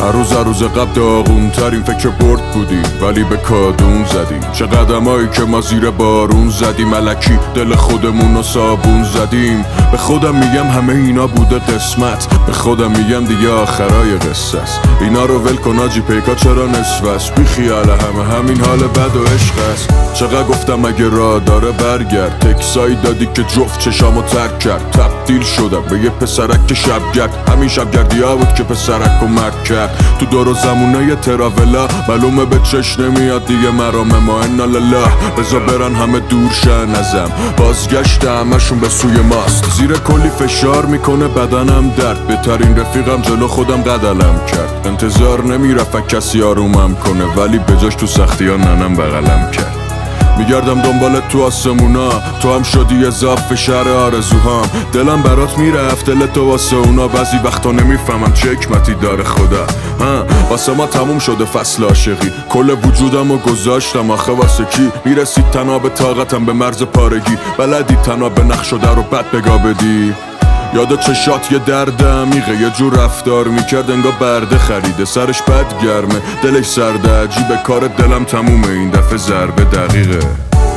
هر روز قبل داغون ترین فکر برد بودیم، ولی به کادون زدیم. چه قدمایی که ما زیر بارون زدیم، الکی دل خودمون رو صابون زدیم. به خودم میگم همه اینا بوده قسمت، به خودم میگم دیگه آخرای قصه است. اینا رو ول کن آجی، پیکا چرا نصف است؟ بی خیال همین حال بد و عشق است. چقدر گفتم اگه راه داره برگرد، تکسایی دادی که جفت چشامو ترک کرد. تبدیل شدم به یه پسرک که شبگرد، همین شبگردی ها بود که پسرک رو مرگ کرد. تو دور و زمونه تراولا معلومه به چش نمیاد دیگه مرام ما انا لله. بزا برن همه دور شن ازم، بازگشت همشون به سوی ماست. زیر کلی فشار میکنه بدنم درد، بهترین رفیقم جلو خودم قدلم کرد. انتظار نمیرفت کسی آرومم کنه، ولی بجاش تو سختی ها ننم بغلم کرد. میگردم دنبالت تو آسمونا، تو هم شدی اضافه شهر آرزوهام. دلم برات میرفت دل تو واسه اونا، بعضی وقتا نمیفهمم چه حکمتی داره خدا. واسه ما تموم شده فصل عاشقی، کل وجودم رو گذاشتم آخه واسه کی؟ میرسید تنها به طاقتم به مرز پارگی، بلدی تنها به نقش شده رو بد بگا بدی. یاد چشات یه درد عمیقه، یه جور رفتار میکرد انگار برده خریده، سرش بد گرمه دلش سرده عجیبه. کار دلم تمومه این دفعه ضربه دقیقه.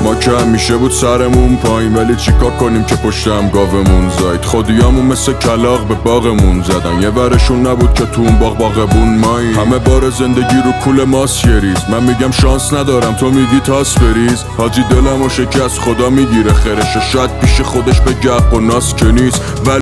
ما که همیشه بود سرمون پایین، ولی چیکار کنیم که پشتم گاومون زاید. خودیامون مثل کلاغ به باغمون زدن، یه ورشون نبود که تو اون باغبون مایی. همه بار زندگی رو کول ماست یه ریز، من میگم شانس ندارم تو میگی تاس بریز. حاجی دلمو شکست خدا میگیره خیرشو، شاید پیش خودش بگه و ناس که نیست.